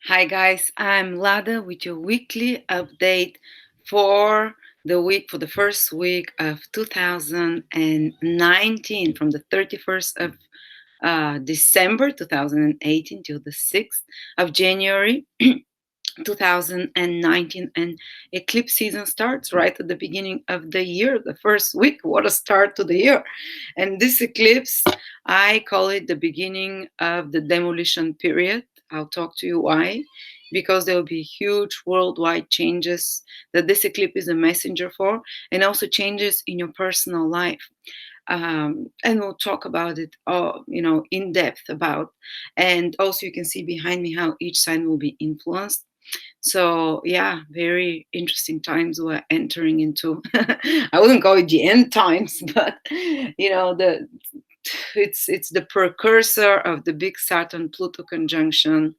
Hi guys, I'm Lada with your weekly update for the first week of 2019, from the 31st of December 2018 till the 6th of January 2019. And eclipse season starts right at the beginning of the year, the first week. What a start to the year. And this eclipse, I call it the beginning of the demolition period. I'll talk to you why. Because there will be huge worldwide changes that this eclipse is a messenger for, and also changes in your personal life. And we'll talk about it all, in depth about. And also, you can see behind me how each sign will be influenced. So yeah, very interesting times we're entering into. I wouldn't call it the end times, but the it's the precursor of the big Saturn Pluto conjunction,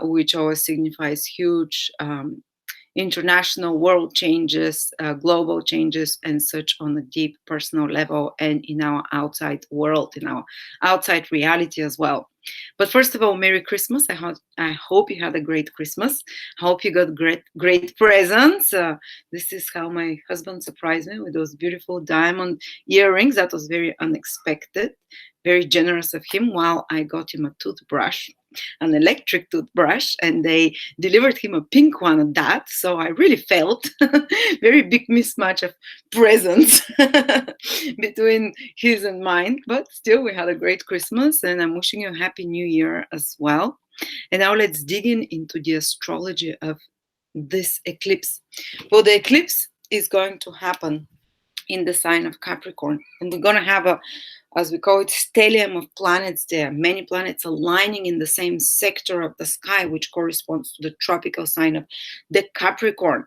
which always signifies huge international world changes, global changes, and such on a deep personal level and in our outside world, in our outside reality as well. But first of all, Merry Christmas. I hope you had a great Christmas. I hope you got great presents. This is how my husband surprised me with those beautiful diamond earrings. That was very unexpected, very generous of him. While I got him a toothbrush, an electric toothbrush, and they delivered him a pink one at that. So I really felt very big mismatch of presents between his and mine. But still, we had a great Christmas, and I'm wishing you a happy new year as well. And now let's dig into the astrology of this eclipse. Well, the eclipse is going to happen in the sign of Capricorn, and we're going to have a, as we call it, stellium of planets there, many planets aligning in the same sector of the sky, which corresponds to the tropical sign of the Capricorn.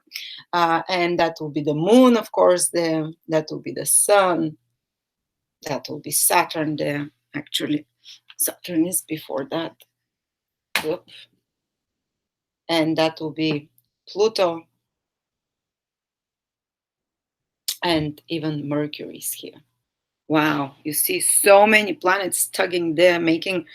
And that will be the moon, of course, there. That will be the sun. That will be Saturn there. Actually, Saturn is before that. Yep. And that will be Pluto. And even Mercury is here. Wow, you see so many planets tugging there, making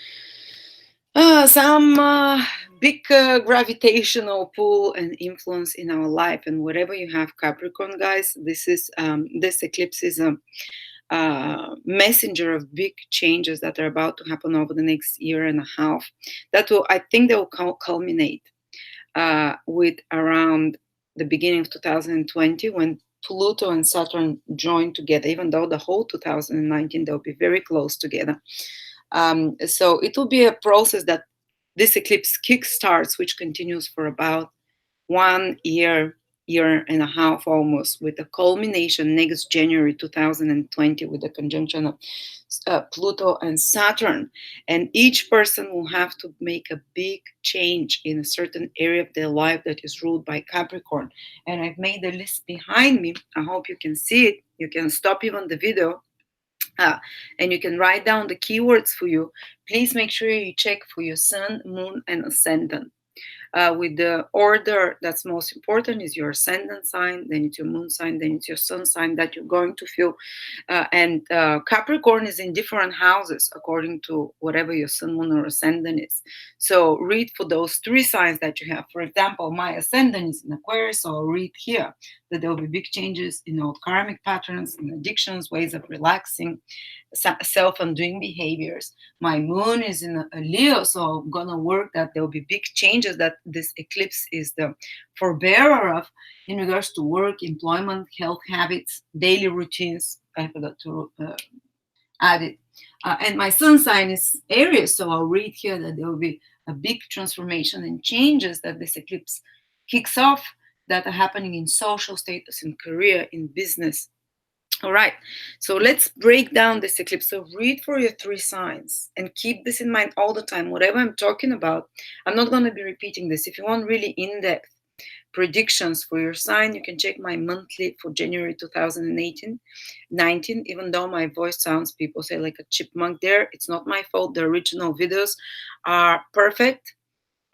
some big gravitational pull and influence in our life. And whatever you have, Capricorn, guys, this eclipse is a messenger of big changes that are about to happen over the next year and a half. I think, they will culminate with around the beginning of 2020, when Pluto and Saturn join together. Even though the whole 2019 they'll be very close together. So it will be a process that this eclipse kickstarts, which continues for about 1 year, year and a half almost, with a culmination next January 2020 with the conjunction of Pluto and Saturn. And each person will have to make a big change in a certain area of their life that is ruled by Capricorn. And I've made a list behind me. I hope you can see it. You can stop even the video. And you can write down the keywords for you. Please make sure you check for your sun, moon, and ascendant. With the order that's most important is your ascendant sign, then it's your moon sign, then it's your sun sign that you're going to feel. And Capricorn is in different houses according to whatever your sun, moon, or ascendant is. So read for those three signs that you have. For example, my ascendant is in Aquarius, so I'll read here that there will be big changes in old karmic patterns, in addictions, ways of relaxing, self-undoing behaviors. My moon is in a Leo, so I'm gonna work that there will be big changes that this eclipse is the forebearer of in regards to work, employment, health habits, daily routines. I forgot to add it. And my sun sign is Aries, so I'll read here that there will be a big transformation and changes that this eclipse kicks off, that are happening in social status, in career, in business. All right, so let's break down this eclipse. So read for your three signs and keep this in mind all the time. Whatever I'm talking about, I'm not going to be repeating this. If you want really in-depth predictions for your sign, you can check my monthly for January 2018, 19. Even though my voice sounds, people say, like a chipmunk there, it's not my fault. The original videos are perfect.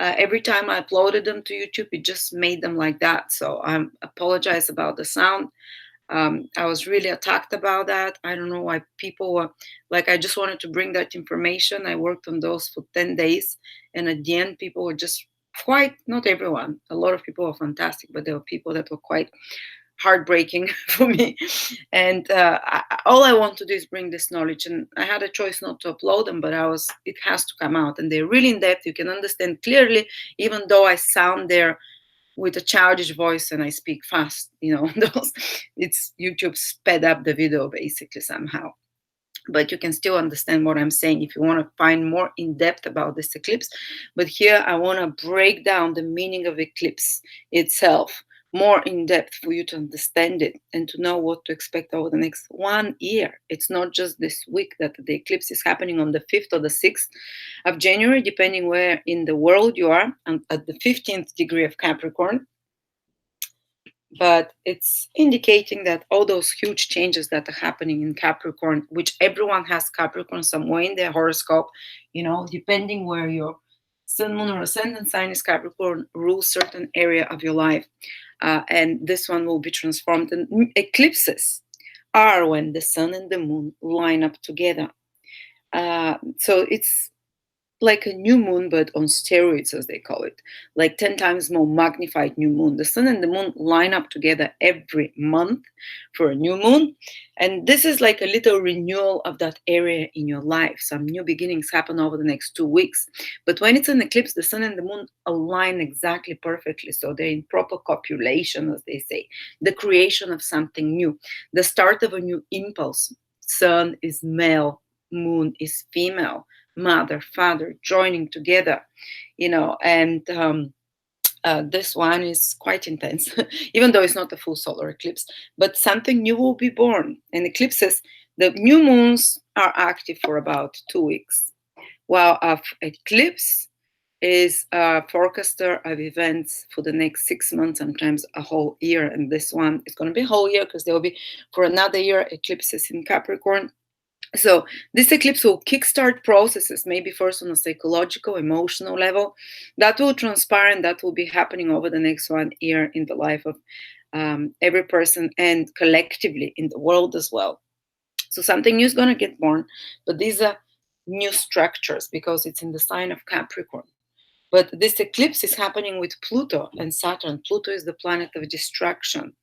Every time I uploaded them to YouTube, it just made them like that. So I apologize about the sound. I was really attacked about that. I don't know why people were like, I just wanted to bring that information. I worked on those for 10 days. And at the end, people were just quite, not everyone, a lot of people were fantastic, but there were people that were quite heartbreaking for me. And all I want to do is bring this knowledge. And I had a choice not to upload them, but it has to come out. And they're really in depth. You can understand clearly, even though I sound there with a childish voice and I speak fast, it's YouTube sped up the video basically somehow. But you can still understand what I'm saying if you want to find more in depth about this eclipse. But here I want to break down the meaning of eclipse itself more in depth for you to understand it and to know what to expect over the next 1 year. It's not just this week that the eclipse is happening on the 5th or the 6th of January, depending where in the world you are, and at the 15th degree of Capricorn. But it's indicating that all those huge changes that are happening in Capricorn, which everyone has Capricorn somewhere in their horoscope, depending where your sun, moon, or ascendant sign is, Capricorn rules certain area of your life. And this one will be transformed. And eclipses are when the sun and the moon line up together. So it's like a new moon, but on steroids, as they call it, like 10 times more magnified new moon. The sun and the moon line up together every month for a new moon. And this is like a little renewal of that area in your life. Some new beginnings happen over the next 2 weeks. But when it's an eclipse, the sun and the moon align exactly perfectly. So they're in proper copulation, as they say, the creation of something new, the start of a new impulse. Sun is male, moon is female. Mother, father joining together, and this one is quite intense, even though it's not a full solar eclipse, but something new will be born. And eclipses, the new moons are active for about 2 weeks, while an eclipse is a forecaster of events for the next 6 months, sometimes a whole year. And this one is going to be a whole year because there will be for another year eclipses in Capricorn. So this eclipse will kickstart processes, maybe first on a psychological, emotional level, that will transpire and that will be happening over the next 1 year in the life of every person and collectively in the world as well. So something new is going to get born, but these are new structures because it's in the sign of Capricorn. But this eclipse is happening with Pluto and Saturn. Pluto is the planet of destruction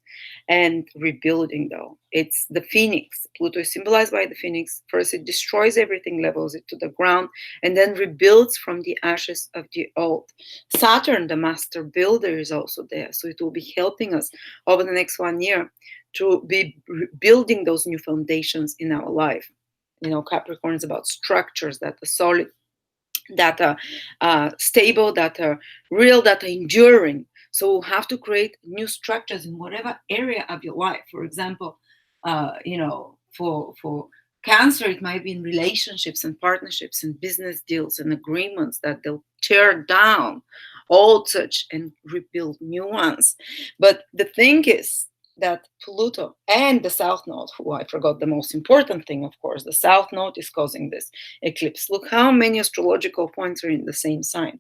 and rebuilding, though. It's the phoenix. Pluto is symbolized by the phoenix. First, it destroys everything, levels it to the ground, and then rebuilds from the ashes of the old. Saturn, the master builder, is also there. So it will be helping us over the next 1 year to be building those new foundations in our life. Capricorn is about structures that are solid, that are stable, that are real, that are enduring. So we'll have to create new structures in whatever area of your life. For example, for Cancer, it might be in relationships and partnerships and business deals and agreements that they'll tear down old such and rebuild new ones. But the thing is that Pluto and the South Node, who I forgot the most important thing, of course, the South Node is causing this eclipse. Look how many astrological points are in the same sign.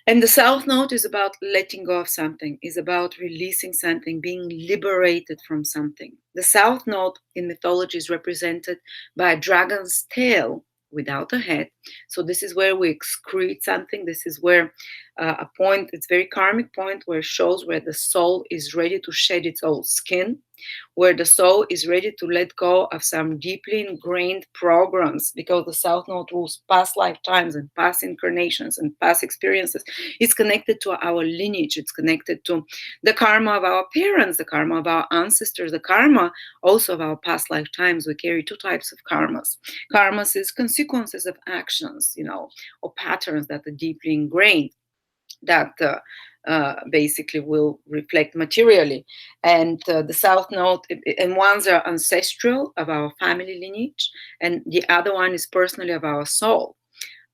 And the South Node is about letting go of something, is about releasing something, being liberated from something. The South Node in mythology is represented by a dragon's tail without a head. So this is where we excrete something. This is where a point, it's a very karmic point where it shows where the soul is ready to shed its old skin, where the soul is ready to let go of some deeply ingrained programs, because the South Node rules past lifetimes and past incarnations and past experiences. It's connected to our lineage. It's connected to the karma of our parents, the karma of our ancestors, the karma also of our past lifetimes. We carry two types of karmas. Karmas is consequences of actions, or patterns that are deeply ingrained, that basically will reflect materially. And the South Node, and ones are ancestral of our family lineage, and the other one is personally of our soul.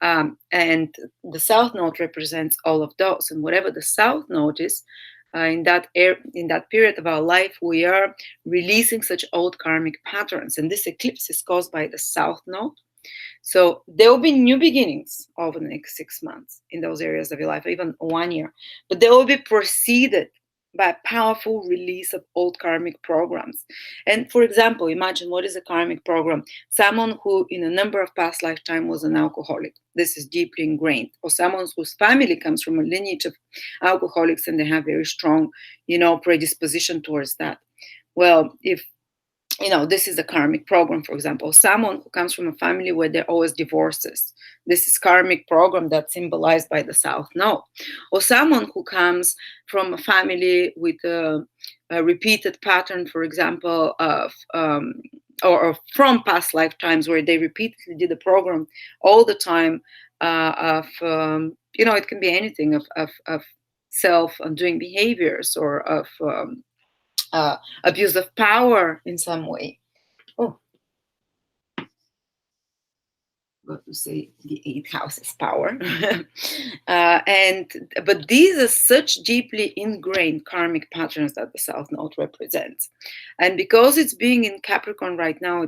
And the South Node represents all of those. And whatever the South Node is, in that period of our life, we are releasing such old karmic patterns. And this eclipse is caused by the South Node. So there will be new beginnings over the next 6 months in those areas of your life, even 1 year. But they will be preceded by a powerful release of old karmic programs. And for example, imagine, what is a karmic program? Someone who in a number of past lifetime was an alcoholic. This is deeply ingrained. Or someone whose family comes from a lineage of alcoholics and they have very strong, predisposition towards that. Well, if this is a karmic program, for example. Someone who comes from a family where there are always divorces. This is karmic program that's symbolized by the South Node. Or someone who comes from a family with a repeated pattern, for example, of or from past lifetimes where they repeatedly did the program all the time it can be anything of self-undoing behaviors or of abuse of power in some way. Oh, got to say the eighth house is power. But these are such deeply ingrained karmic patterns that the South Node represents. And because it's being in Capricorn right now,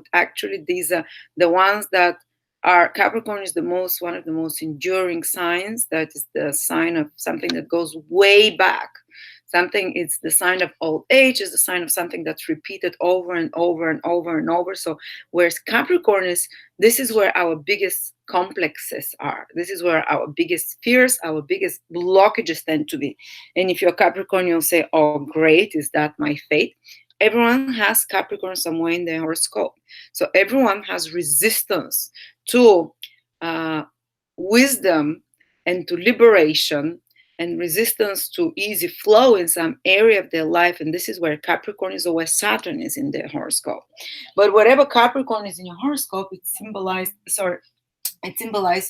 these are the ones that are, Capricorn is one of the most enduring signs. That is the sign of something that goes way back. It's the sign of old age, is the sign of something that's repeated over and over and over and over. So whereas Capricorn this is where our biggest complexes are. This is where our biggest fears, our biggest blockages tend to be. And if you're Capricorn, you'll say, oh, great, is that my fate? Everyone has Capricorn somewhere in their horoscope. So everyone has resistance to wisdom and to liberation, and resistance to easy flow in some area of their life. And this is where Capricorn is, or where Saturn is in their horoscope. But whatever Capricorn is in your horoscope, it's symbolized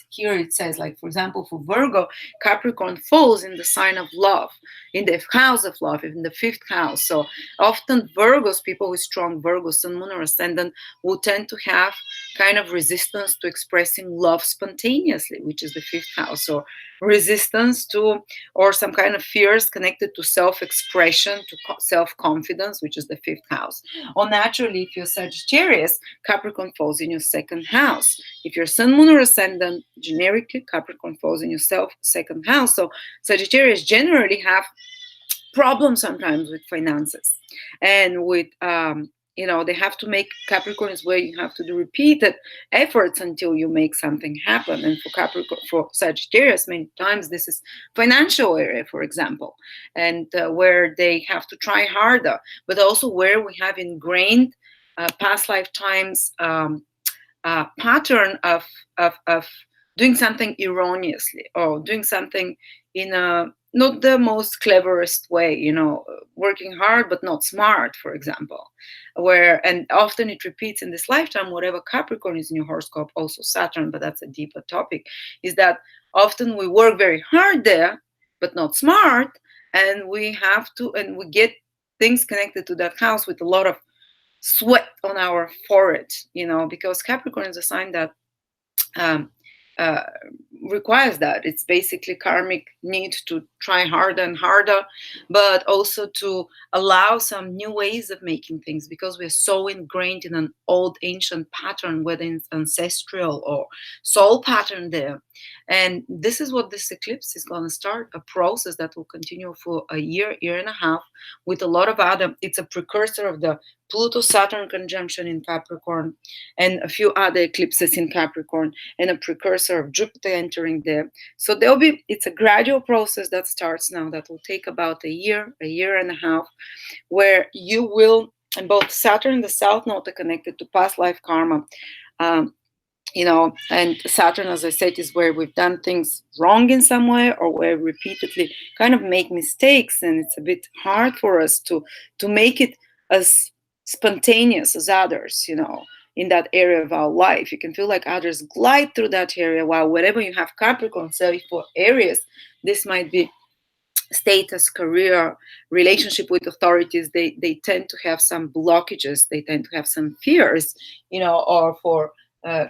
here. It says, like, for example, for Virgo, Capricorn falls in the sign of love, in the house of love, in the fifth house. So often Virgos, people with strong Virgo sun, moon, or ascendant, will tend to have kind of resistance to expressing love spontaneously, which is the fifth house. So resistance to, or some kind of fears connected to self-expression, to self-confidence, which is the fifth house. Or naturally, if you're Sagittarius, Capricorn falls in your second house. If you're sun, moon, or ascendant, generically, Capricorn falls in your second house. So Sagittarius generally have problems sometimes with finances and with they have to make, Capricorn is where you have to do repeated efforts until you make something happen. And for Sagittarius, many times this is financial area, for example, and where they have to try harder, but also where we have ingrained past lifetimes pattern of doing something erroneously, or doing something in a not the most cleverest way, working hard but not smart, for example, and often it repeats in this lifetime. Whatever Capricorn is in your horoscope, also Saturn, but that's a deeper topic, is that often we work very hard there but not smart, and we get things connected to that house with a lot of sweat on our forehead, because Capricorn is a sign that requires that. It's basically karmic need to try harder and harder, but also to allow some new ways of making things, because we're so ingrained in an old ancient pattern, whether it's ancestral or soul pattern there. And this is what this eclipse is going to start, a process that will continue for a year and a half, with a lot of other, it's a precursor of the Pluto-Saturn conjunction in Capricorn, and a few other eclipses in Capricorn, and a precursor of Jupiter entering there. So it's a gradual process that starts now, that will take about a year and a half, where you will, and both Saturn and the South Node are connected to past life karma. And Saturn, as I said, is where we've done things wrong in some way, or where we repeatedly kind of make mistakes, and it's a bit hard for us to make it as spontaneous as others, in that area of our life. You can feel like others glide through that area, while wherever you have Capricorn, say for Aries, this might be status, career, relationship with authorities. They tend to have some blockages, they tend to have some fears, or for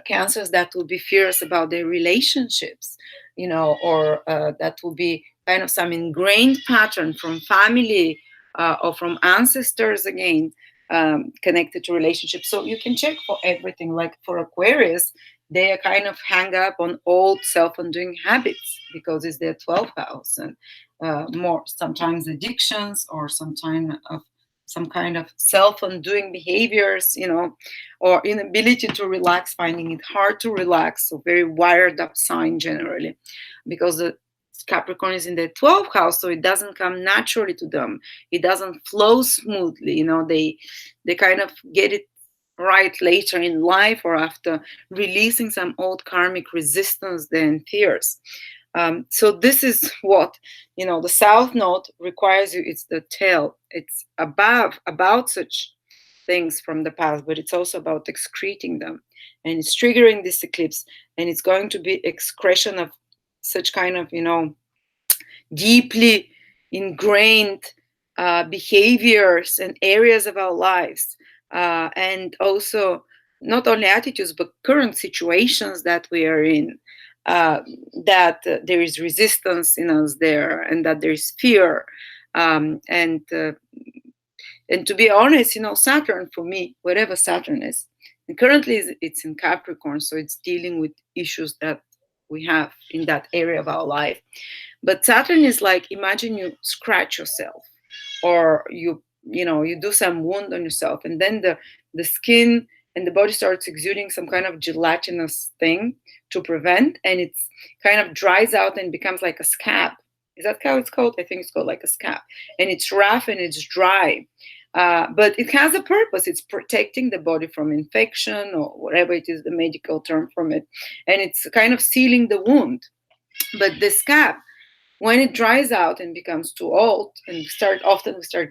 Cancers, that will be fears about their relationships, or that will be kind of some ingrained pattern from family or from ancestors, again, connected to relationships. So you can check for everything. Like for Aquarius, they are kind of hang up on old self-undoing habits because it's their 12th house, and more sometimes addictions or some kind of self-undoing behaviors, or inability to relax, finding it hard to relax. So very wired up sign generally, because the Capricorn is in the 12th house, so it doesn't come naturally to them. It doesn't flow smoothly. They kind of get it right later in life, or after releasing some old karmic resistance and fears. So this is what the South Node requires you. It's the tail. It's about such things from the past, but it's also about excreting them, and it's triggering this eclipse, and it's going to be excretion of such kind of deeply ingrained behaviors and areas of our lives, and also not only attitudes but current situations that we are in, that there is resistance in us there, and that there is fear, and to be honest, Saturn, for me, whatever Saturn is, and currently it's in Capricorn, so it's dealing with issues that we have in that area of our life. But Saturn is like, imagine you scratch yourself, or you do some wound on yourself, and then the skin and the body starts exuding some kind of gelatinous thing to prevent, and it's kind of dries out and becomes like a scab. Is that how it's called? I think it's called like a scab, and it's rough and it's dry. But it has a purpose. It's protecting the body from infection, or whatever it is, the medical term from it, and it's kind of sealing the wound. But the scab, when it dries out and becomes too old, and we start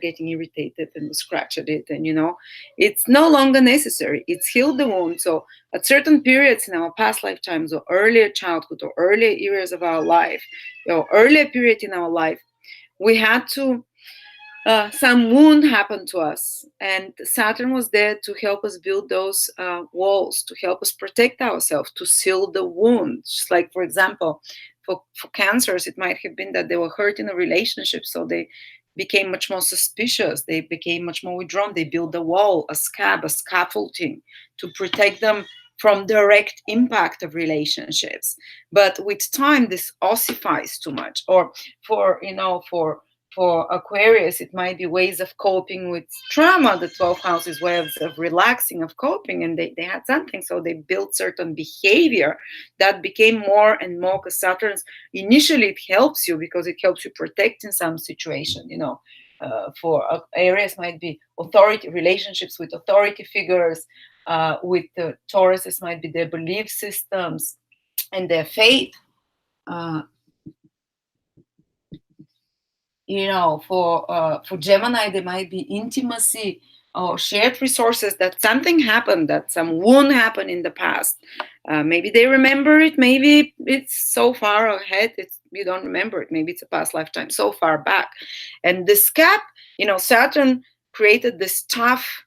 getting irritated and we scratch at it, and it's no longer necessary. It's healed the wound. So at certain periods in our past lifetimes, or earlier childhood, or earlier years of our life, or earlier period in our life, we had to some wound happened to us, and Saturn was there to help us build those walls, to help us protect ourselves, to seal the wound. Just like, for example, for cancers, it might have been that they were hurt in a relationship, so they became much more suspicious, they became much more withdrawn, they built a wall, a scab, a scaffolding to protect them from direct impact of relationships. But with time, this ossifies too much. Or for Aquarius, it might be ways of coping with trauma. The 12th house is ways of relaxing, of coping, and they had something, so they built certain behavior that became more and more, because Saturn's initially it helps you because it helps you protect in some situation. For Aries might be authority, relationships with authority figures. With the Tauruses might be their belief systems and their faith. For Gemini, there might be intimacy or shared resources, that something happened, that some wound happened in the past. Maybe they remember it, maybe it's so far ahead you don't remember it, maybe it's a past lifetime so far back. And this gap, Saturn created this tough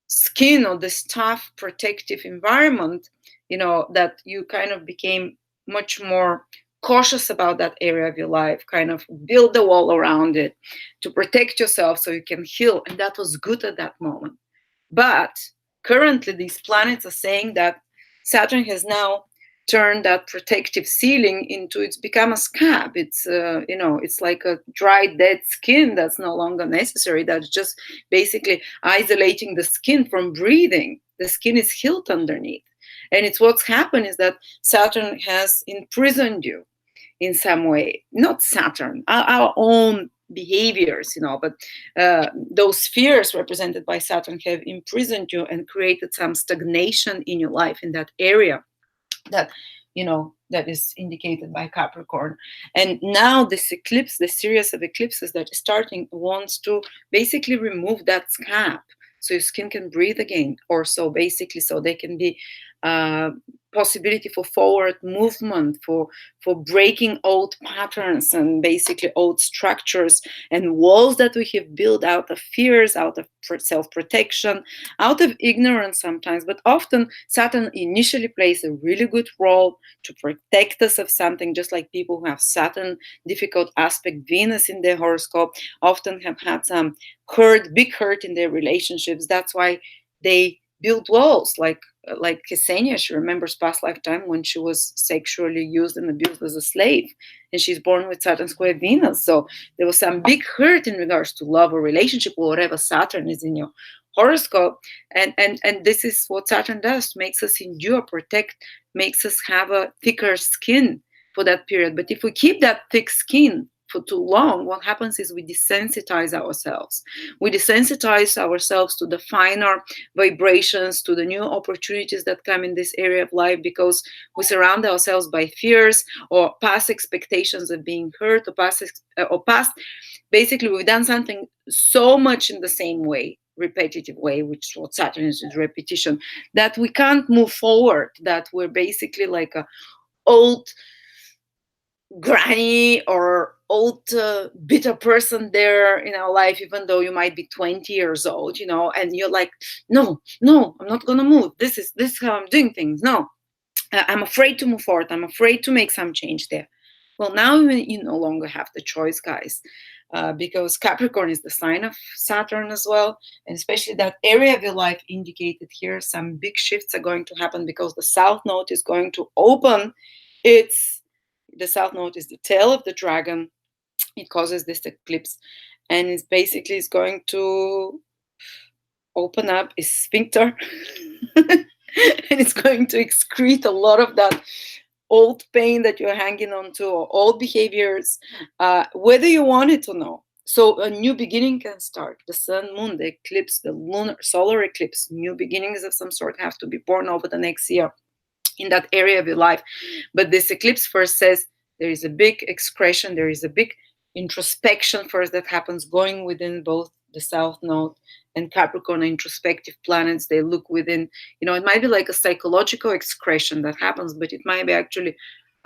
skin, or this tough protective environment, that you kind of became much more cautious about that area of your life, kind of build the wall around it to protect yourself so you can heal. And that was good at that moment. But currently, these planets are saying that Saturn has now turned that protective sealing into, it's become a scab. It's it's like a dry, dead skin that's no longer necessary. That's just basically isolating the skin from breathing. The skin is healed underneath. And it's what's happened is that Saturn has imprisoned you in some way. Not Saturn, our own behaviors, but those fears represented by Saturn have imprisoned you and created some stagnation in your life in that area that that is indicated by Capricorn. And now this eclipse, the series of eclipses that is starting, wants to basically remove that scab so your skin can breathe again, or so basically, so they can be possibility for forward movement, for breaking old patterns and basically old structures and walls that we have built out of fears, out of self-protection, out of ignorance sometimes. But often Saturn initially plays a really good role to protect us of something, just like people who have Saturn difficult aspect Venus in their horoscope often have had some big hurt in their relationships. That's why they build walls, like like Ksenia, she remembers past lifetime when she was sexually used and abused as a slave, and she's born with Saturn square Venus. So there was some big hurt in regards to love or relationship or whatever Saturn is in your horoscope. And this is what Saturn does: makes us endure, protect, makes us have a thicker skin for that period. But if we keep that thick skin for too long, what happens is we desensitize ourselves. We desensitize ourselves to the finer vibrations, to the new opportunities that come in this area of life, because we surround ourselves by fears or past expectations of being hurt, or past, basically we've done something so much in the same way, repetitive way, which what Saturn is repetition, that we can't move forward, that we're basically like a old granny or old bitter person there in our life, even though you might be 20 years old, and you're like, no, I'm not gonna move. This is how I'm doing things. No, I'm afraid to move forward. I'm afraid to make some change there. Well, now you no longer have the choice, guys, because Capricorn is the sign of Saturn as well, and especially that area of your life indicated here, some big shifts are going to happen because the South Node is going to open the South Node is the tail of the dragon. It causes this eclipse, and it's basically is going to open up its sphincter and it's going to excrete a lot of that old pain that you're hanging on to, or old behaviors, whether you want it or not. So a new beginning can start. The sun, moon, the eclipse, the lunar, solar eclipse, new beginnings of some sort have to be born over the next year in that area of your life. But this eclipse first says there is a big excretion, there is a big introspection first that happens going within both the South Node and Capricorn, introspective planets. They look within, it might be like a psychological excretion that happens, but it might be actually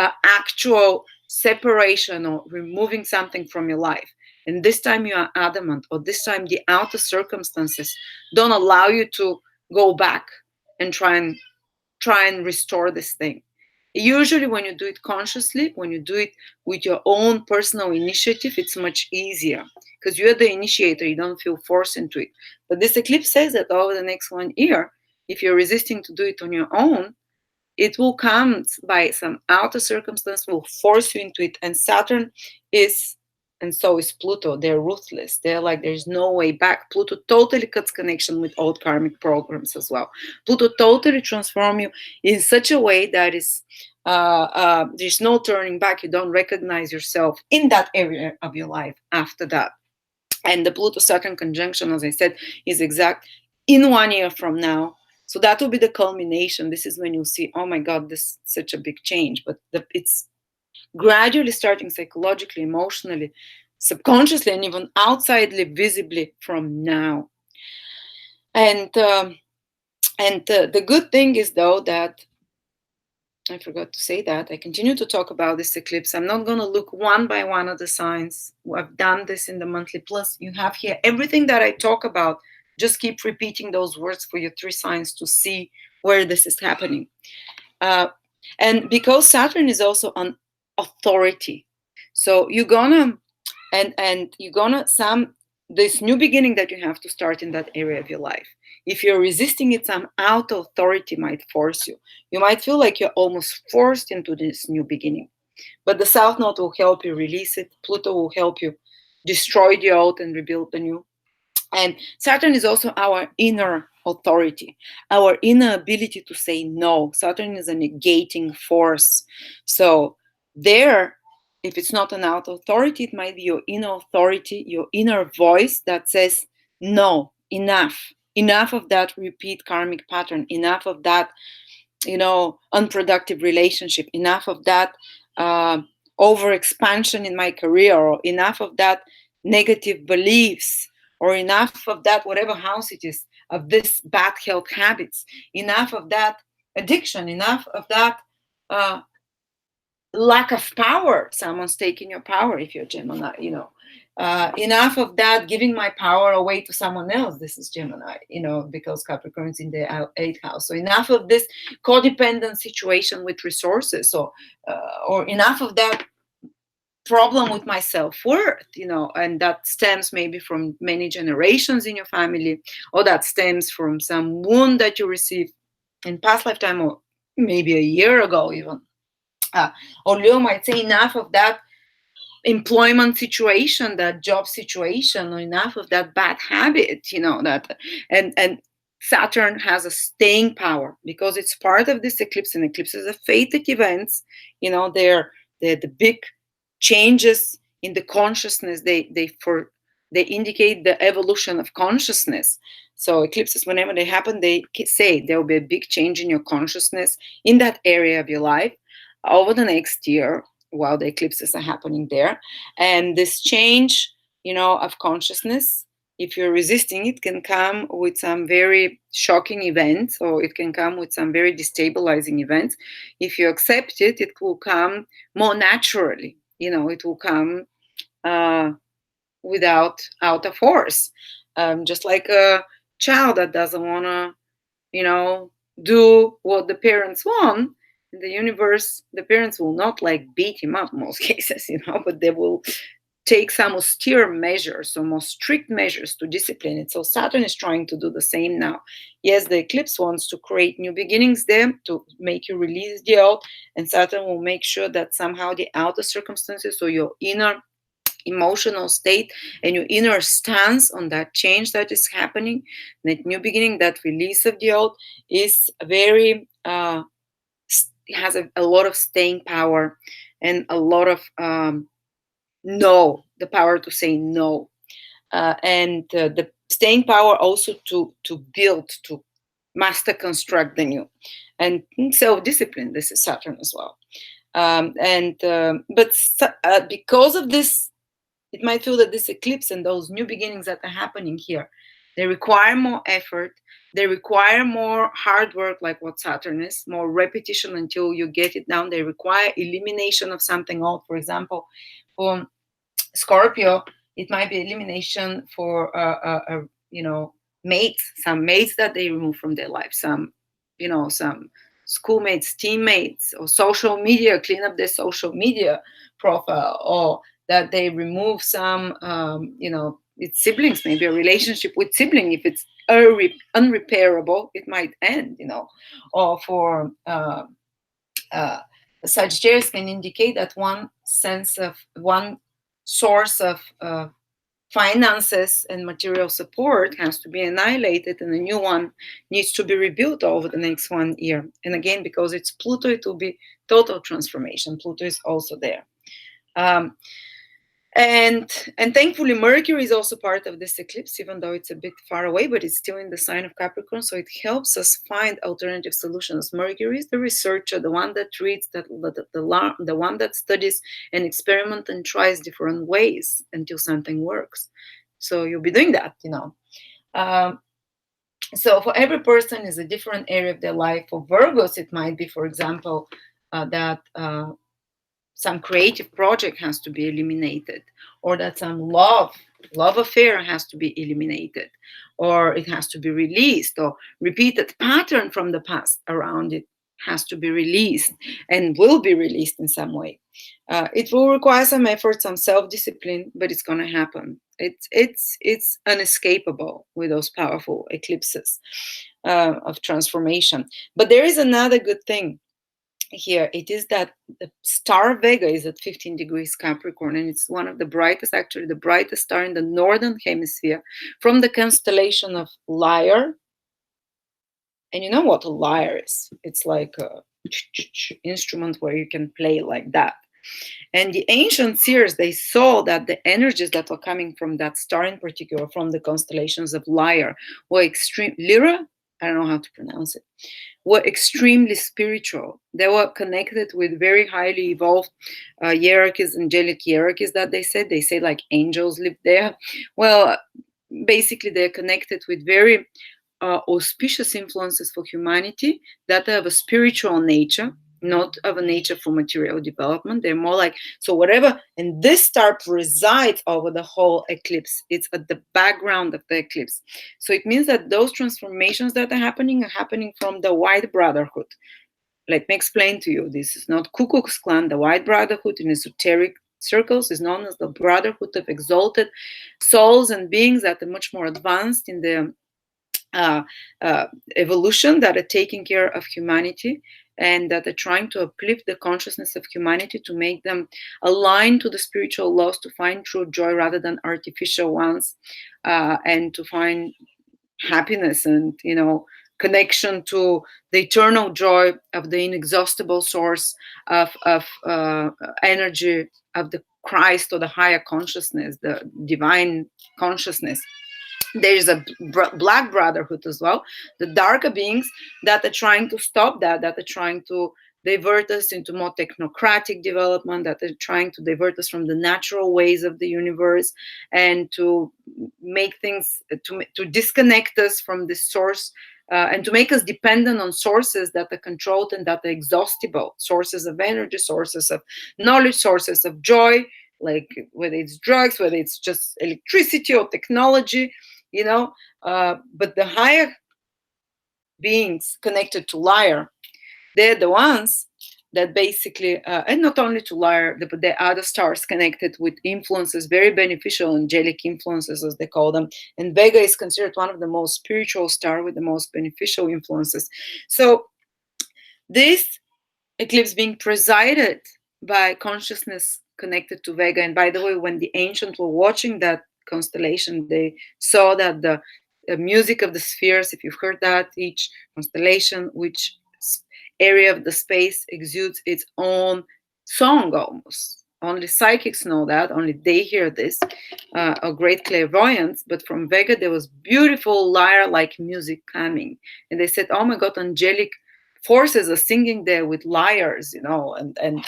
an actual separation or removing something from your life. And this time you are adamant, or this time the outer circumstances don't allow you to go back and try and restore this thing. Usually when you do it consciously, when you do it with your own personal initiative, it's much easier because you're the initiator, you don't feel forced into it. But this eclipse says that over the next 1 year, if you're resisting to do it on your own, it will come by some outer circumstance, will force you into it. And Saturn is, and so is Pluto, they're ruthless. They're like, there's no way back. Pluto totally cuts connection with old karmic programs as well. Pluto totally transforms you in such a way that is, there's no turning back. You don't recognize yourself in that area of your life after that. And the Pluto-Saturn conjunction, as I said, is exact in 1 year from now. So that will be the culmination. This is when you'll see, oh my God, this is such a big change. But it's gradually starting psychologically, emotionally, subconsciously, and even outsidely, visibly from now. And the good thing is, though, that I forgot to say that I continue to talk about this eclipse. I'm not going to look one by one of the signs. I've done this in the monthly plus. You have here everything that I talk about. Just keep repeating those words for your 3 signs to see where this is happening. And because Saturn is also an authority, so you're gonna this new beginning that you have to start in that area of your life. If you're resisting it, some outer authority might force you. You might feel like you're almost forced into this new beginning. But the South Node will help you release it. Pluto will help you destroy the old and rebuild the new. And Saturn is also our inner authority, our inner ability to say no. Saturn is a negating force. So there, if it's not an outer authority, it might be your inner authority, your inner voice that says, no, enough. Enough of that repeat karmic pattern. Enough of that, unproductive relationship. Enough of that overexpansion in my career, or enough of that negative beliefs, or enough of that, whatever house it is, of this bad health habits. Enough of that addiction. Enough of that lack of power. Someone's taking your power if you're Gemini, enough of that giving my power away to someone else. This is Gemini, because Capricorn's in the 8th house. So enough of this codependent situation with resources, or enough of that problem with my self-worth, and that stems maybe from many generations in your family, or that stems from some wound that you received in past lifetime, or maybe a year ago even. Or Leo might say enough of that employment situation, that job situation, or enough of that bad habit, that, and Saturn has a staying power because it's part of this eclipse, and eclipses are fated events. They're the big changes in the consciousness. They indicate the evolution of consciousness. So eclipses, whenever they happen, they say there will be a big change in your consciousness in that area of your life over the next year while the eclipses are happening there. And this change, of consciousness, if you're resisting it, can come with some very shocking events, or it can come with some very destabilizing events. If you accept it, it will come more naturally. It will come without out of force, just like a child that doesn't want to do what the parents want. In the universe, the parents will not like beat him up in most cases, but they will take some austere measures, or more strict measures to discipline it. So Saturn is trying to do the same now. Yes, the eclipse wants to create new beginnings there, to make you release the old, and Saturn will make sure that somehow the outer circumstances, or your inner emotional state and your inner stance on that change that is happening, that new beginning, that release of the old, is very has a lot of staying power, and a lot of no, the power to say no, and the staying power also to build, to master construct the new, and self-discipline. This is Saturn as well. But because of this, it might feel that this eclipse and those new beginnings that are happening here, they require more effort. They require more hard work, like what Saturn is, more repetition until you get it down. They require elimination of something old. For example, for Scorpio, it might be elimination for mates, some mates that they remove from their life, some schoolmates, teammates, or social media, clean up their social media profile, or that they remove some it's siblings, maybe a relationship with sibling. If it's unrepairable, it might end, or for Sagittarius can indicate that one source of finances and material support has to be annihilated, and a new one needs to be rebuilt over the next 1 year. And again, because it's Pluto, it will be total transformation. Pluto is also there. And thankfully, Mercury is also part of this eclipse, even though it's a bit far away, but it's still in the sign of Capricorn, so it helps us find alternative solutions. Mercury is the researcher, the one that reads, the one that studies and experiments and tries different ways until something works. So you'll be doing that, So for every person is a different area of their life. For Virgos, it might be, for example, that some creative project has to be eliminated, or that some love affair has to be eliminated, or it has to be released, or repeated pattern from the past around it has to be released and will be released in some way. It will require some effort, some self-discipline, but it's going to happen. It's unescapable with those powerful eclipses of transformation. But there is another good thing here. It is that the star Vega is at 15 degrees Capricorn, and it's one of the brightest, actually the brightest star in the northern hemisphere, from the constellation of Lyre. And you know what a lyre is? It's like a instrument where you can play like that. And the ancient seers, they saw that the energies that were coming from that star in particular, from the constellations of Lyre, were extreme. Lyra, I don't know how to pronounce it, were extremely spiritual. They were connected with very highly evolved hierarchies, angelic hierarchies that they said. They say like angels live there. Well, basically they're connected with very auspicious influences for humanity that have a spiritual nature, not of a nature for material development. They're more like, so whatever, and this star resides over the whole eclipse. It's at the background of the eclipse. So it means that those transformations that are happening from the White Brotherhood. Let me explain to you. This is not Ku Klux Klan. The White Brotherhood in esoteric circles is known as the Brotherhood of exalted souls and beings that are much more advanced in the uh, evolution, that are taking care of humanity, and that are trying to uplift the consciousness of humanity to make them align to the spiritual laws, to find true joy rather than artificial ones, and to find happiness and, connection to the eternal joy of the inexhaustible source of energy of the Christ, or the higher consciousness, the divine consciousness. There is a black brotherhood as well, the darker beings that are trying to stop that are trying to divert us into more technocratic development, that are trying to divert us from the natural ways of the universe, and to make things, to disconnect us from the source, and to make us dependent on sources that are controlled and that are exhaustible, sources of energy, sources of knowledge, sources of joy, like whether it's drugs, whether it's just electricity or technology, but the higher beings connected to Lyre, they're the ones that basically, and not only to Lyre, but the other stars connected with influences, very beneficial angelic influences, as they call them. And Vega is considered one of the most spiritual stars with the most beneficial influences. So this eclipse being presided by consciousness connected to Vega. And by the way, when the ancients were watching that constellation, they saw that the music of the spheres, if you've heard that, each constellation, which area of the space exudes its own song almost. Only psychics know that, only they hear this, a great clairvoyance. But from Vega, there was beautiful lyre-like music coming. And they said, oh my God, angelic forces are singing there with lyres, and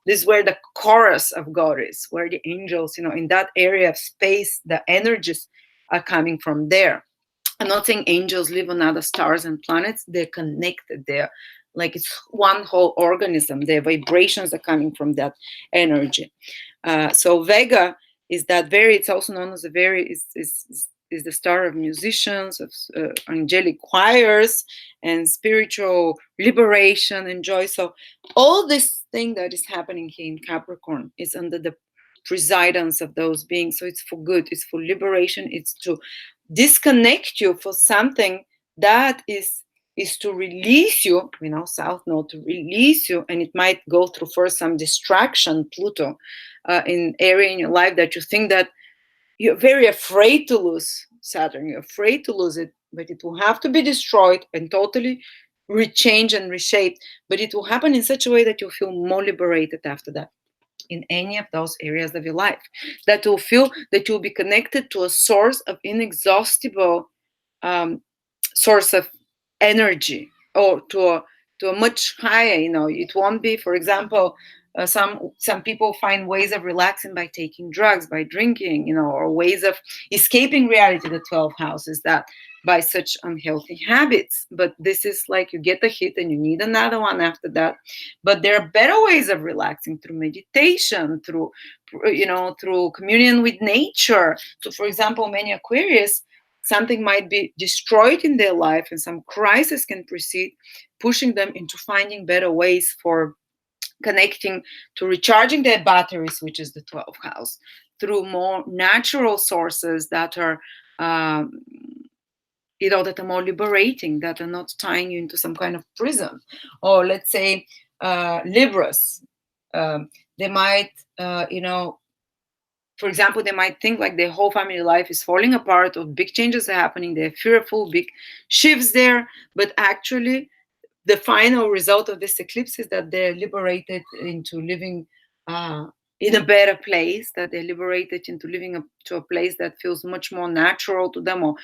this is where the chorus of God is, where the angels, in that area of space, the energies are coming from there. I'm not saying angels live on other stars and planets. They're connected. They're like it's one whole organism. Their vibrations are coming from that energy. So Vega is that very. It's also known as a very is the star of musicians, of angelic choirs, and spiritual liberation and joy. So all this thing that is happening here in Capricorn is under the presidence of those beings. So it's for good. It's for liberation. It's to disconnect you for something that is to release you, south node, to release you. And it might go through first some distraction, Pluto, in area in your life that you think that you're very afraid to lose Saturn, you're afraid to lose it, but it will have to be destroyed and totally rechange and reshaped. But it will happen in such a way that you'll feel more liberated after that, in any of those areas of your life, that you'll feel that you'll be connected to a source of inexhaustible source of energy, or to a much higher. It won't be, for example, some people find ways of relaxing by taking drugs, by drinking, or ways of escaping reality, the 12 houses, that by such unhealthy habits. But this is like you get a hit and you need another one after that. But there are better ways of relaxing, through meditation, through through communion with nature. So for example, many Aquarius, something might be destroyed in their life and some crisis can precede, pushing them into finding better ways for connecting to recharging their batteries, which is the 12th house, through more natural sources that are that are more liberating, that are not tying you into some kind of prison. Or let's say Libras, they might for example, they might think like their whole family life is falling apart, or big changes are happening, they're fearful, big shifts there. But actually, the final result of this eclipse is that they're liberated into living in a better place, that they're liberated into living to a place that feels much more natural to them, or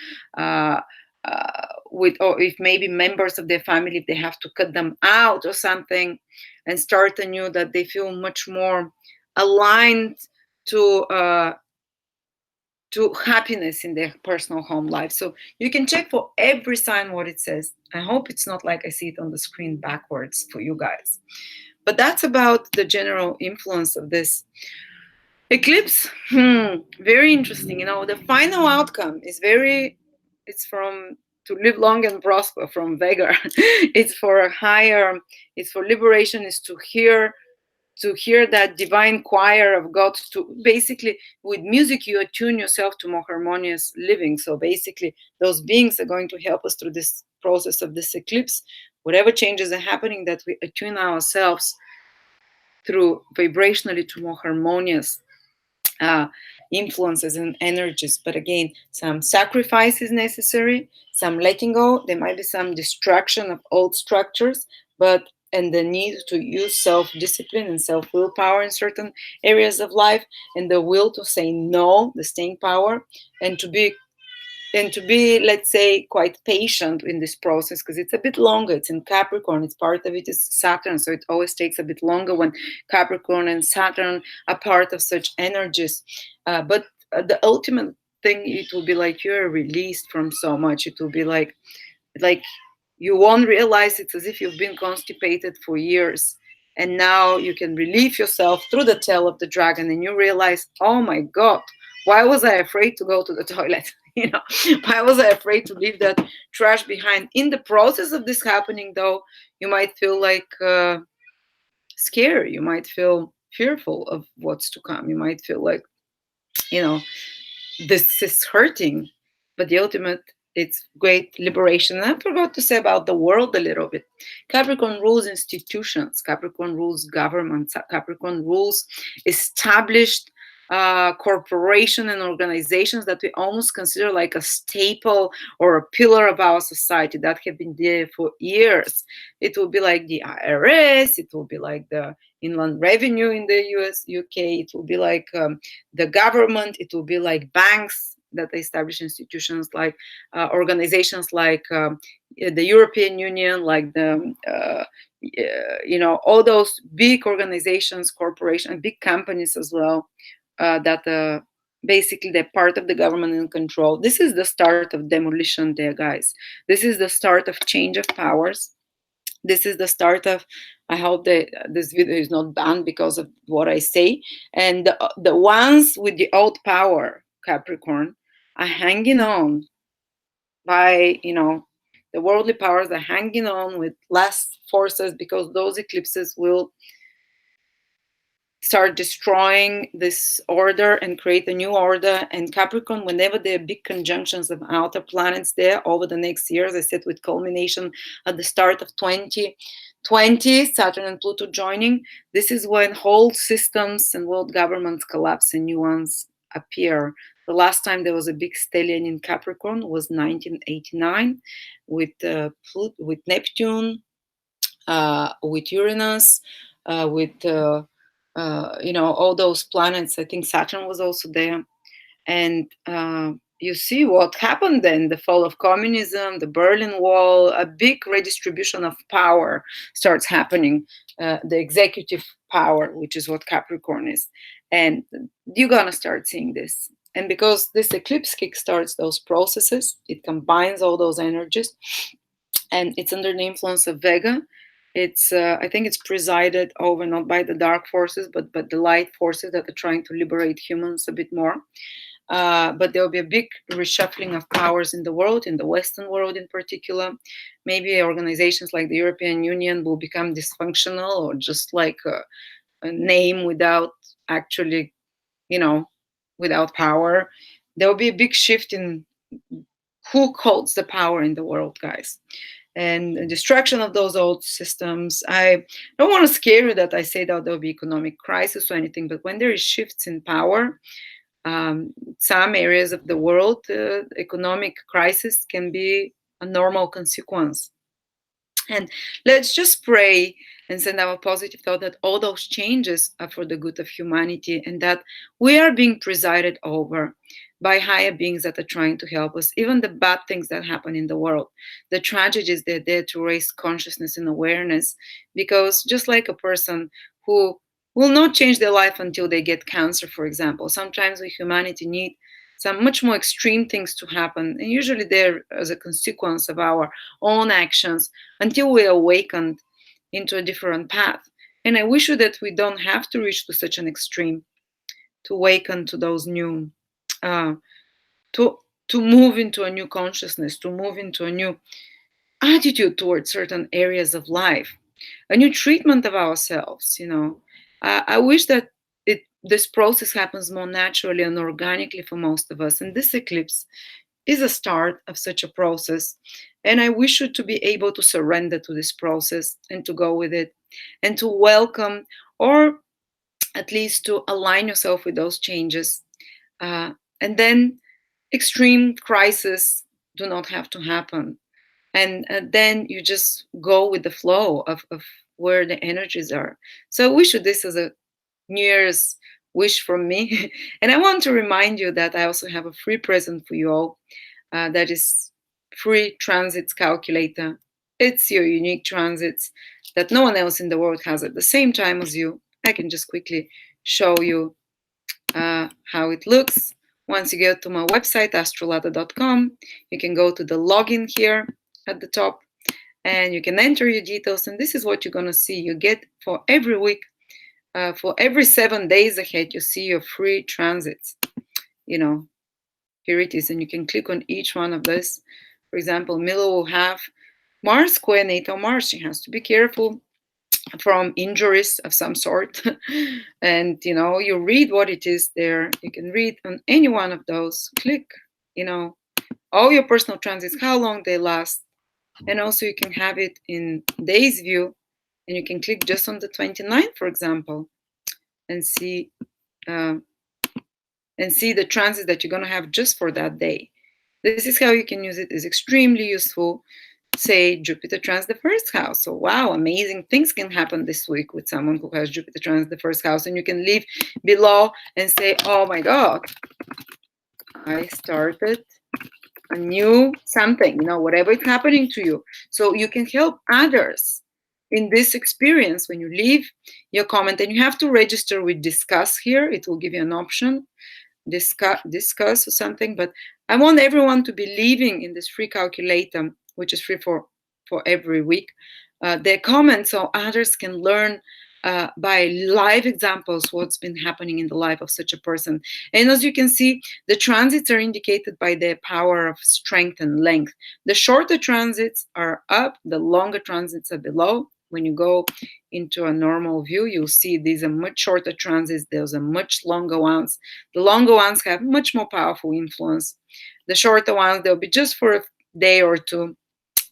or if maybe members of their family, if they have to cut them out or something and start anew, that they feel much more aligned to happiness in their personal home life. So you can check for every sign what it says. I hope it's not like I see it on the screen backwards for you guys. But that's about the general influence of this eclipse. Very interesting. The final outcome is it's from to live long and prosper, from Vega. It's for a higher, it's for liberation, is to hear to hear that divine choir of God. To basically, with music, you attune yourself to more harmonious living. So basically, those beings are going to help us through this process of this eclipse. Whatever changes are happening, that we attune ourselves through vibrationally to more harmonious uh, influences and energies. But again, some sacrifice is necessary, some letting go. There might be some destruction of old structures, but and the need to use self-discipline and self-willpower in certain areas of life, and the will to say no, the staying power, and to be, let's say, quite patient in this process, because it's a bit longer. It's in Capricorn. It's part of it is Saturn, so it always takes a bit longer when Capricorn and Saturn are part of such energies. But the ultimate thing, it will be like you're released from so much. It will be like you won't realize it's as if you've been constipated for years, and now you can relieve yourself through the tail of the dragon, and you realize, oh my God, why was I afraid to go to the toilet? Why was I afraid to leave that trash behind? In the process of this happening, though, you might feel like scared. You might feel fearful of what's to come. You might feel like, you know, this is hurting. But the ultimate, it's great liberation. And I forgot to say about the world a little bit. Capricorn rules institutions. Capricorn rules governments. Capricorn rules established corporation and organizations that we almost consider like a staple or a pillar of our society that have been there for years. It will be like the IRS. It will be like the Inland Revenue in the US, UK. It will be like the government. It will be like banks that establish institutions, like organizations like the European Union, like the all those big organizations, corporations, big companies as well, that basically they're part of the government and control. This is the start of demolition there, guys. This is the start of change of powers. This is the start of, I hope that this video is not banned because of what I say. And the ones with the old power, Capricorn, are hanging on by, the worldly powers are hanging on with less forces, because those eclipses will start destroying this order and create a new order. And Capricorn, whenever there are big conjunctions of outer planets there over the next years, I said with culmination at the start of 2020, Saturn and Pluto joining, this is when whole systems and world governments collapse and new ones appear. The last time there was a big stellium in Capricorn was 1989 with Neptune, with Uranus, with all those planets. I think Saturn was also there. And you see what happened then, the fall of communism, the Berlin Wall, a big redistribution of power starts happening, the executive power, which is what Capricorn is. And you're going to start seeing this. And because this eclipse kickstarts those processes, it combines all those energies, and it's under the influence of Vega. It's I think it's presided over not by the dark forces, but the light forces that are trying to liberate humans a bit more. But there will be a big reshuffling of powers in the world, in the Western world in particular. Maybe organizations like the European Union will become dysfunctional, or just like a name without actually, without power. There will be a big shift in who holds the power in the world, guys. And the destruction of those old systems. I don't want to scare you that I say that there will be economic crisis or anything, but when there is shifts in power, some areas of the world, economic crisis can be a normal consequence. And let's just pray and send our positive thought that all those changes are for the good of humanity, and that we are being presided over by higher beings that are trying to help us. Even the bad things that happen in the world, the tragedies, they're there to raise consciousness and awareness. Because just like a person who will not change their life until they get cancer, for example, sometimes we humanity need some much more extreme things to happen, and usually they're as a consequence of our own actions, until we awakened into a different path. And I wish you that we don't have to reach to such an extreme to awaken to those new, uh, to move into a new consciousness, to move into a new attitude towards certain areas of life, a new treatment of ourselves, I wish that this process happens more naturally and organically for most of us. And this eclipse is a start of such a process. And I wish you to be able to surrender to this process and to go with it and to welcome, or at least to align yourself with those changes. And then extreme crises do not have to happen. And then you just go with the flow of where the energies are. So I wish you this as a New Year's wish from me. And I want to remind you that I also have a free present for you all, that is free transits calculator. It's your unique transits that no one else in the world has at the same time as you. I can just quickly show you how it looks. Once you go to my website, astrolada.com, you can go to the login here at the top and you can enter your details. And this is what you're going to see. You get for every week, for every 7 days ahead, you see your free transits. Here it is. And you can click on each one of those. For example, Milo will have Mars square natal Mars. She has to be careful from injuries of some sort. And you read what it is there. You can read on any one of those. Click, all your personal transits, how long they last. And also you can have it in days view, and you can click just on the 29th, for example, and see the transit that you're going to have just for that day. This is how you can use it. It's extremely useful. Say Jupiter trans the first house. So wow, amazing things can happen this week with someone who has Jupiter trans the first house. And you can leave below and say, oh my God, I started a new something, whatever is happening to you. So you can help others in this experience when you leave your comment. And you have to register with discuss here. It will give you an option, discuss or something. But I want everyone to be leaving in this free calculator, which is free for every week, their comments, so others can learn by live examples what's been happening in the life of such a person. And as you can see, the transits are indicated by their power of strength and length. The shorter transits are up, the longer transits are below. When you go into a normal view, you'll see these are much shorter transits, those are much longer ones. The longer ones have much more powerful influence. The shorter ones, they'll be just for a day or two,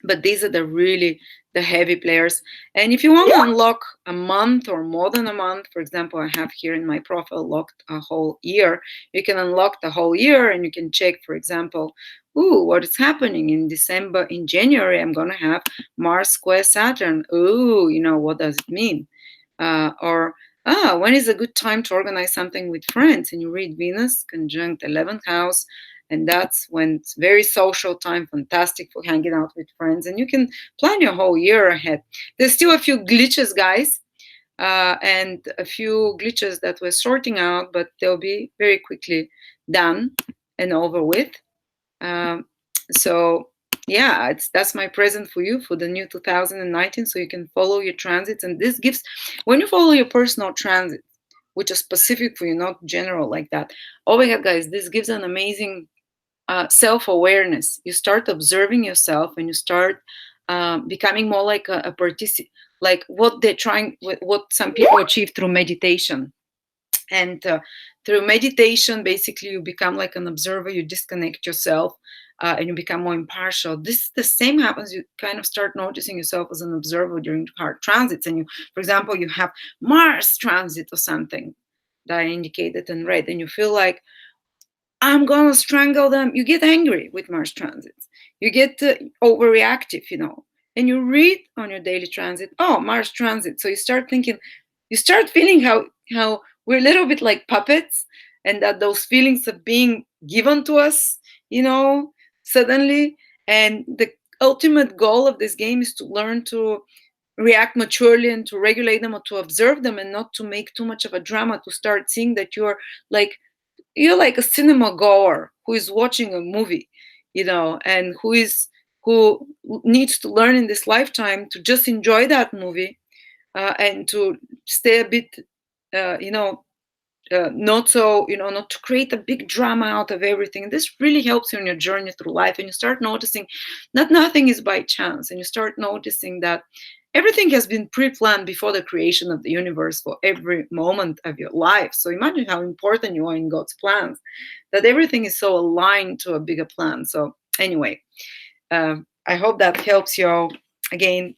but these are the heavy players. And if you want to unlock a month or more than a month, for example, I have here in my profile locked a whole year. You can unlock the whole year and you can check, for example, what is happening in December. In January, I'm going to have Mars square Saturn. What does it mean? When is a good time to organize something with friends? And you read Venus conjunct 11th house. And that's when it's very social time, fantastic for hanging out with friends. And you can plan your whole year ahead. There's still a few glitches, guys, and a few glitches that we're sorting out, but they'll be very quickly done and over with. So yeah, that's my present for you for the new 2019, so you can follow your transits. And this gives, when you follow your personal transit, which is specific for you, not general like that. Oh my God, guys, this gives an amazing self-awareness. You start observing yourself and you start becoming more like a participant, like what they're trying, what some people achieve through meditation. And through meditation, basically, you become like an observer, you disconnect yourself, and you become more impartial. The same happens. You kind of start noticing yourself as an observer during hard transits. And for example, you have Mars transit or something that I indicated in red, and you feel like, I'm gonna strangle them. You get angry with Mars transits. You get overreactive, and you read on your daily transit, oh, Mars transit. So you start thinking, you start feeling how we're a little bit like puppets, and that those feelings are being given to us, suddenly. And the ultimate goal of this game is to learn to react maturely and to regulate them, or to observe them, and not to make too much of a drama, to start seeing that you're like a cinema goer who is watching a movie, and who needs to learn in this lifetime to just enjoy that movie, and to stay a bit, not so, not to create a big drama out of everything. This really helps you in your journey through life, and you start noticing that nothing is by chance, and you start noticing that everything has been pre-planned before the creation of the universe for every moment of your life. So imagine how important you are in God's plans, that everything is so aligned to a bigger plan. So anyway, I hope that helps you all. Again,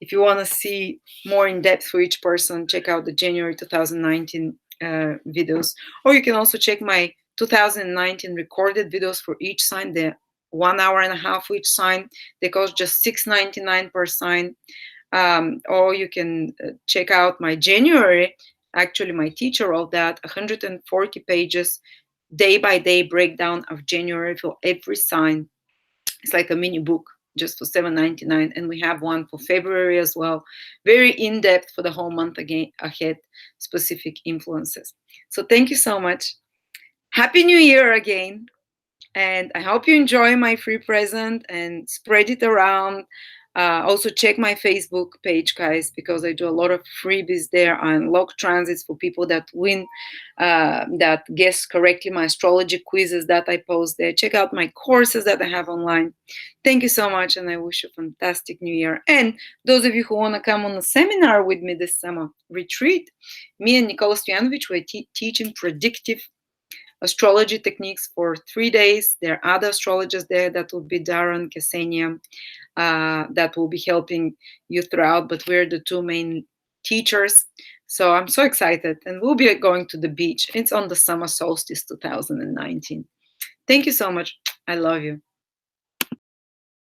if you want to see more in depth for each person, check out the January 2019 videos, or you can also check my 2019 recorded videos for each sign. They're 1.5 hours for each sign. They cost just $6.99 per sign. Or you can check out my January. Actually, my teacher wrote that 140 pages, day by day breakdown of January for every sign. It's like a mini book just for $7.99, and we have one for February as well, very in-depth for the whole month again ahead, specific influences. So thank you so much. Happy New Year again, and I hope you enjoy my free present and spread it around. Also check my Facebook page, guys, because I do a lot of freebies there. I unlock transits for people that win, that guess correctly my astrology quizzes that I post there. Check out my courses that I have online. Thank you so much, and I wish you a fantastic new year. And those of you who want to come on a seminar with me this summer, retreat, me and Nicola Stojanovic, we're teaching predictive astrology techniques for 3 days. There are other astrologers there. That will be Darren, Ksenia, that will be helping you throughout, but we're the two main teachers. So I'm so excited, and we'll be going to the beach. It's on the summer solstice 2019. Thank you so much. I love you.